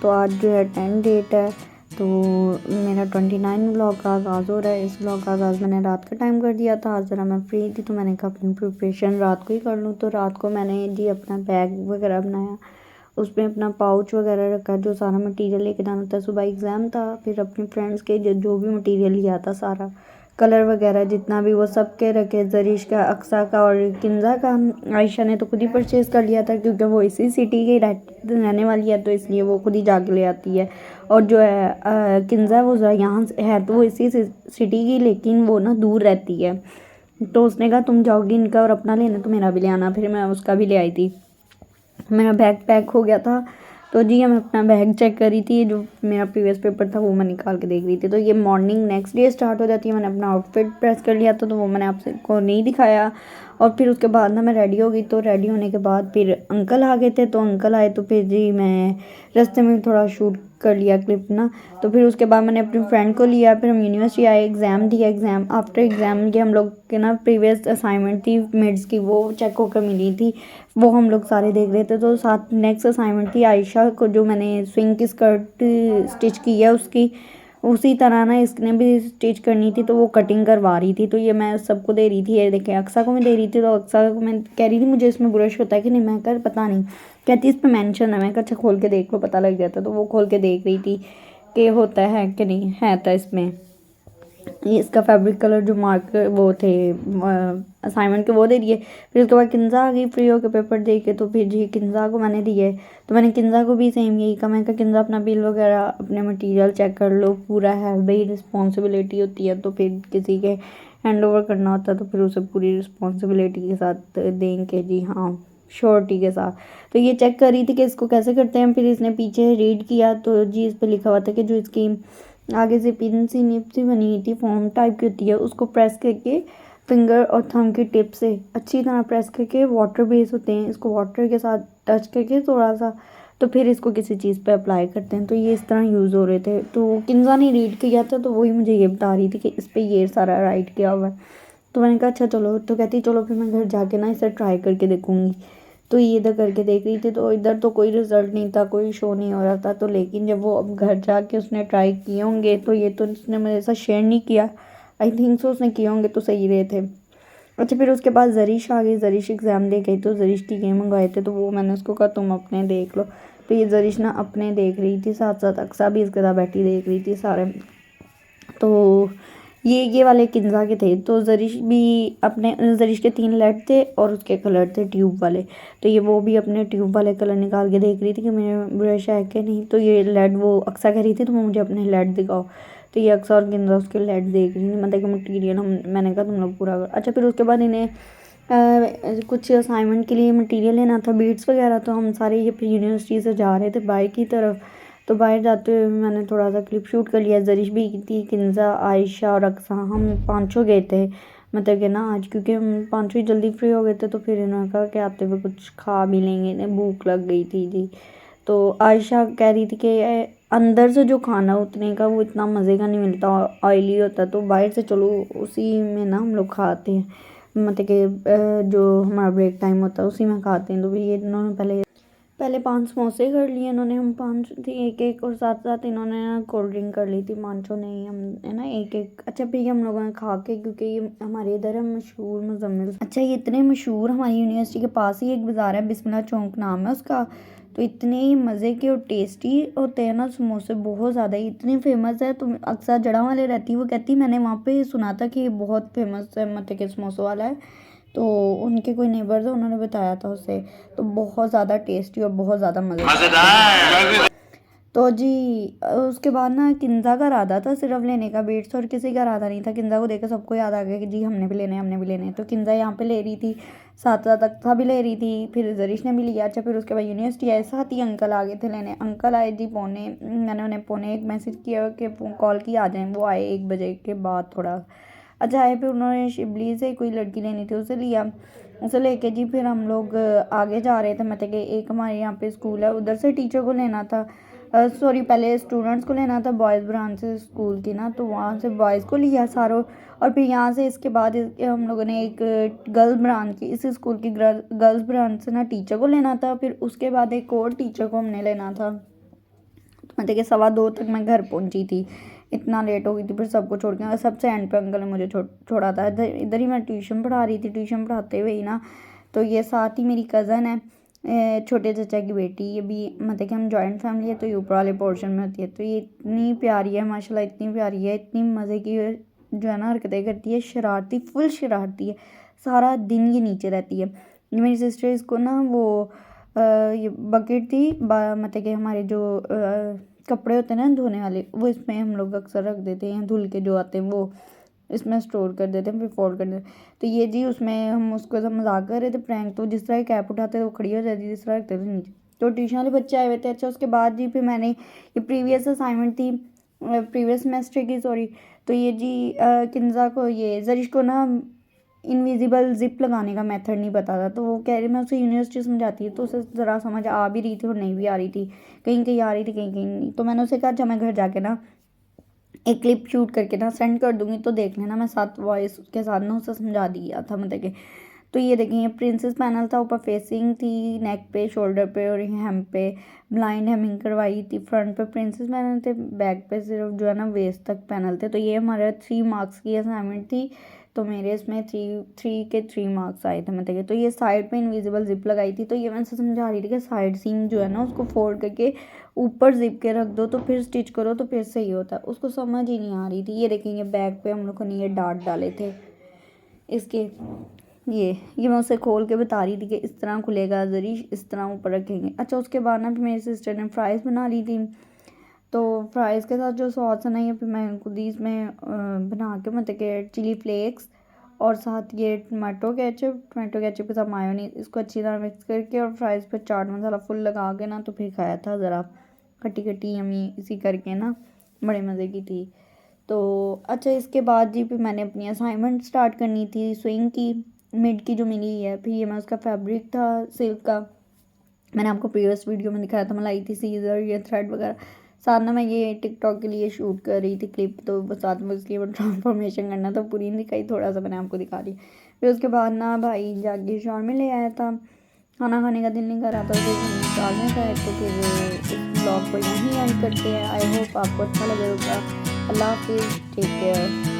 तो आज जो है 10 डेट है, तो मेरा 29 व्लॉग का आगाज़ हो रहा है। इस व्लॉग का आगाज़ मैंने रात का टाइम कर दिया था। आज ज़रा मैं फ्री थी तो मैंने कहा अपनी प्रिपरेशन रात को ही कर लूँ। तो रात को मैंने जी अपना बैग वगैरह बनाया, उसमें अपना पाउच वगैरह रखा, जो सारा मटेरियल लेके जाना था। सुबह एग्ज़ाम था, फिर अपने फ्रेंड्स के जो भी मटेरियल लिया था, सारा कलर वगैरह जितना भी, वो सब के रखे। जरीश का, अक्सा का और किंजा का। आयशा ने तो खुद ही परचेज़ कर लिया था क्योंकि वो इसी सिटी की रहने वाली है, तो इसलिए वो खुद ही जाके ले आती है। और जो है किंजा, वो यहाँ है तो वो इसी सिटी की, लेकिन वो ना दूर रहती है। तो उसने कहा तुम जाओगी इनका और अपना लेना तो मेरा भी ले आना। फिर मैं उसका भी ले आई थी। मेरा बैग पैक हो गया था, तो जी मैं अपना बैग चेक कर रही थी। जो मेरा प्रीवियस पेपर था वो मैं निकाल के देख रही थी। तो ये मॉर्निंग नेक्स्ट डे स्टार्ट हो जाती है। मैंने अपना आउटफिट प्रेस कर लिया था, तो वो मैंने आपसे को नहीं दिखाया। और फिर उसके बाद ना मैं रेडी हो गई। तो रेडी होने के बाद फिर अंकल आ गए थे। तो अंकल आए तो फिर जी मैं रास्ते में थोड़ा शूट कर लिया क्लिप ना। तो फिर उसके बाद मैंने अपनी फ्रेंड को लिया, फिर हम यूनिवर्सिटी आए, एग्ज़ाम दिया। एग्ज़ाम आफ्टर एग्ज़ाम ये हम लोग के ना प्रीवियस असाइनमेंट थी मिड्स की, वो चेक होकर मिली थी, वो हम लोग सारे देख रहे थे। तो साथ नेक्स्ट असाइनमेंट थी आयशा को, जो मैंने स्विंग की स्कर्ट स्टिच की है उसकी, उसी तरह ना इसने भी स्टिच करनी थी, तो वो कटिंग करवा रही थी। तो ये मैं सबको दे रही थी। ये देखें, अक्सा को मैं दे रही थी, तो अक्सा को मैं कह रही थी मुझे इसमें ब्रश होता है कि नहीं। मैं कर पता नहीं, कहती इस पर मेंशन है। मैं कहा अच्छा खोल के देख लो, पता लग जाता। तो वो खोल के देख रही थी कि होता है कि नहीं है। था इसमें ये इसका फैब्रिक कलर जो मार्कर वो थे असाइनमेंट के, वो दे दिए। फिर उसके बाद किंजा आ गई फ्री होकर पेपर दे के। तो फिर जी किंजा को मैंने दिए। तो मैंने किंजा को भी सेम यही कहा, मैं कहा किंजा अपना बिल वगैरह अपने मटेरियल चेक कर लो, पूरा है भाई, रिस्पॉन्सिबिलिटी होती है तो फिर किसी के हैंड ओवर करना होता है तो फिर उसे पूरी रिस्पॉन्सिबिलिटी के साथ देंगे जी, हाँ श्योरिटी के साथ। तो ये चेक कर रही थी कि इसको कैसे करते हैं। फिर इसने पीछे रीड किया, तो जी इस पर लिखा हुआ था कि जो इसकी आगे से पिन सी निप सी बनी हुई थी, फॉर्म टाइप की होती है, उसको प्रेस करके फिंगर और थंब की टिप से अच्छी तरह प्रेस करके, वाटर बेस होते हैं, इसको वाटर के साथ टच करके थोड़ा सा, तो फिर इसको किसी चीज़ पे अप्लाई करते हैं। तो ये इस तरह यूज़ हो रहे थे। तो किंजा ने रीड किया था, तो वही मुझे ये बता रही थी कि इस पर ये सारा राइट किया हुआ है। तो मैंने कहा अच्छा चलो। तो कहती चलो फिर मैं घर जाके ना इसे ट्राई करके देखूँगी। तो ये इधर करके देख रही थी। तो इधर तो कोई रिज़ल्ट नहीं था, कोई शो नहीं हो रहा था। तो लेकिन जब वो अब घर जाके उसने ट्राई किए होंगे, तो ये तो उसने मेरे साथ शेयर नहीं किया, आई थिंक सो उसने किए होंगे तो सही रहे थे। अच्छा फिर उसके बाद जरीश आ गई। जरीश एग्ज़ाम दे गई, तो जरीश की गेम मंगवाए थे, तो वो मैंने उसको कहा तुम अपने देख लो। तो ये जरीश ना अपने देख रही थी, साथ साथ अक्सा भी इसके साथ बैठी देख रही थी सारे। तो ये वाले किंजा के थे। तो जरीश भी अपने, जरीश के 3 लेड थे और उसके कलर थे ट्यूब वाले। तो ये वो भी अपने ट्यूब वाले कलर निकाल के देख रही थी कि मेरे ब्रश है कि नहीं। तो ये लेड वो अक्सा कह रही थी तो मुझे अपने लेड दिखाओ। तो ये अक्सा और किंजा उसके लेड देख रही थी, मतलब कि मटीरियल हम, मैंने कहा तुम लोग पूरा करो। अच्छा फिर उसके बाद इन्हें कुछ असाइनमेंट के लिए मटेरियल लेना था, बीड्स वगैरह। तो हम सारे ये फिर यूनिवर्सिटी से जा रहे थे बाहर की तरफ। तो बाहर जाते हुए मैंने थोड़ा सा क्लिप शूट कर लिया। जरीश भी थी, किंजा, आयशा और अक्सा, हम पाँचों गए थे। मतलब कि ना आज क्योंकि हम पाँचों ही जल्दी फ्री हो गए थे, तो फिर इन्होंने कहा कि आते हुए कुछ खा भी लेंगे, इन्हें भूख लग गई थी जी। तो आयशा कह रही थी कि अंदर से जो खाना उतने का वो इतना मज़े का नहीं मिलता, ऑयली होता, तो बाहर से चलो उसी में ना हम लोग खाते हैं, मतलब कि जो हमारा ब्रेक टाइम होता है उसी में खाते हैं। तो ये इन्होंने पहले पहले 5 समोसे कर लिए इन्होंने, हम 5 थी एक एक, और साथ साथ इन्होंने ना कोल्ड ड्रिंक कर ली थी पाँचों ने ही, हम है ना एक एक। अच्छा फिर हम लोगों ने खा के, क्योंकि ये हमारे इधर है मशहूर मुजम्मिल, अच्छा ये इतने मशहूर, हमारी यूनिवर्सिटी के पास ही एक बाज़ार है, बिस्मिल्लाह चौक नाम है उसका। तो इतने ही मज़े के और टेस्टी होते हैं ना समोसे, बहुत ज़्यादा ही, इतने फेमस है। तो अक्सर जड़ा वाले रहती है, वो कहती मैंने वहाँ पे सुना था कि बहुत फेमस है, मतलब कि समोसों वाला है। तो उनके कोई नेबर्स है, उन्होंने बताया था उसे। तो बहुत ज़्यादा टेस्टी और बहुत ज़्यादा मज़ेदार। तो जी उसके बाद ना किंजा का इरादा था सिर्फ लेने का बीट्स, और किसी का इरादा नहीं था। किंजा को देखकर सबको याद आ गया कि जी हमने भी लेने हैं, हमने भी लेने हैं। तो किंजा यहाँ पे ले रही थी, साथ साथ अक्सा भी ले रही थी, फिर जरीश ने भी लिया। अच्छा फिर उसके बाद यूनिवर्सिटी आए, साथ ही अंकल आ गए थे लेने। अंकल आए जी मैंने उन्हें पौने एक मैसेज किया कि कॉल की आ जाएँ, वो आए 1 बजे के बाद थोड़ा। अच्छा आए, फिर उन्होंने शिबली से कोई लड़की लेनी थी, उसे लिया। उसे लेके जी फिर हम लोग आगे जा रहे थे, मतलब कि एक हमारे यहाँ पे स्कूल है, उधर से टीचर को लेना था, सॉरी पहले स्टूडेंट्स को लेना था बॉयज़ ब्रांच से स्कूल की ना। तो वहाँ से बॉयज़ को लिया सारों, और फिर यहाँ से इसके बाद हम लोगों ने एक गर्ल्स ब्रांच की, इस स्कूल की गर्ल्स ब्रांच से ना टीचर को लेना था। फिर उसके बाद एक और टीचर को हमने लेना था। मतलब कि 2:15 तक मैं घर पहुंची थी, इतना लेट हो गई थी। फिर सबको छोड़ के सबसे एंड पे अंकल ने मुझे छोड़ा था। इधर इधर ही मैं ट्यूशन पढ़ा रही थी। ट्यूशन पढ़ाते हुए ही ना, तो ये साथ ही मेरी कज़न है, छोटे चाचा की बेटी। ये भी मतलब कि हम जॉइंट फैमिली है, तो ये ऊपर वाले पोर्शन में होती है। तो ये इतनी प्यारी है माशाल्लाह, इतनी प्यारी है, इतनी मज़े की जो है ना हरकतें करती है, शरारती, फुल शरारती है। सारा दिन ये नीचे रहती है। ये मेरी सिस्टर, इसको ना वो ये बकेट थी, मतलब कि हमारे जो कपड़े होते हैं ना धोने वाले, वो इसमें हम लोग अक्सर रख देते हैं, धुल के जो आते हैं वो इसमें स्टोर कर देते हैं, फिर फोल्ड कर देते हैं। तो ये जी उसमें हम उसको सब मजाक कर रहे थे, प्रैंक। तो जिस तरह कैप उठाते थे वो खड़ी हो जाती थी, जिस तरह रखते थे नीचे। तो ट्यूशन वाले बच्चे आए हुए थे। अच्छा, उसके बाद जी फिर मैंने ये प्रीवियस असाइनमेंट थी, प्रीवियस सेमेस्टर की, सॉरी। तो ये जी किन्जा को, ये जरिश को ना इनविजिबल जिप लगाने का मेथड नहीं पता था। तो वो कह रही, मैं उसे यूनिवर्सिटी समझाती है, तो उसे ज़रा समझ आ भी रही थी और नहीं भी आ रही थी, कहीं कहीं आ रही थी, कहीं कहीं नहीं। तो मैंने उसे कहा जब मैं घर जाके ना एक क्लिप शूट करके ना सेंड कर दूंगी, तो देख लेना। मैं साथ वॉइस के साथ ना उसे समझा दिया था मतलब कि। तो ये देखें, ये प्रिंसेस पैनल था, ऊपर फेसिंग थी, नेक पे, शोल्डर पे और हेम पे ब्लाइंड हेमिंग करवाई थी। फ्रंट पे प्रिंसेस पैनल थे, बैक पे सिर्फ जो है ना वेस्ट तक पैनल थे। तो ये हमारा 3 मार्क्स की असाइनमेंट थी। तो मेरे इसमें 3 मार्क्स आए थे मतलब कि। तो ये साइड पे इनविजिबल जिप लगाई थी। तो ये मैं समझा रही थी कि साइड सीम जो है ना उसको फोल्ड करके ऊपर जिप के रख दो, तो फिर स्टिच करो तो फिर सही होता है। उसको समझ ही नहीं आ रही थी। ये देखेंगे बैक पे हम लोगों ने ये डार्ट डाले थे इसके, ये मैं उसे खोल के बता रही थी कि इस तरह खुलेगा जरी, इस तरह ऊपर रखेंगे। अच्छा, उसके बाद ना फिर मेरी सिस्टर ने फ्राइज़ बना ली थी। तो फ्राइज़ के साथ जो सॉस है ना, ये फिर मैं खुद ही इसमें बना के मतलब कि चिली फ्लेक्स और साथ ये टमाटो केचप के साथ मायोनीज, इसको अच्छी तरह मिक्स करके और फ्राइज़ पे चाट मसाला फुल लगा के ना, तो फिर खाया था। ज़रा खट्टी खट्टी यमी इसी करके ना, बड़े मज़े की थी। तो अच्छा, इसके बाद जी फिर मैंने अपनी असाइनमेंट स्टार्ट करनी थी स्विंग की, मिड की जो मिली है। फिर ये मैं उसका फैब्रिक था सिल्क का, मैंने आपको प्रीवियस वीडियो में दिखाया था। मैं लाई थी सीजर, ये थ्रेड वगैरह। साथ में मैं ये टिकटॉक के लिए शूट कर रही थी क्लिप, तो वो साथ में उसकी ट्रांसफॉर्मेशन करना था, पूरी नहीं दिखाई, थोड़ा सा मैंने आपको दिखा दी। फिर उसके बाद ना भाई जाके शॉर्ट में ले आया था, खाना खाने का दिल नहीं कर रहा था, तो निकालने का है। तो फिर इस ब्लॉग को यहीं एंड करते हैं। आई होप आपको अच्छा लगे होगा। अल्लाह हाफिज़, टेक केयर।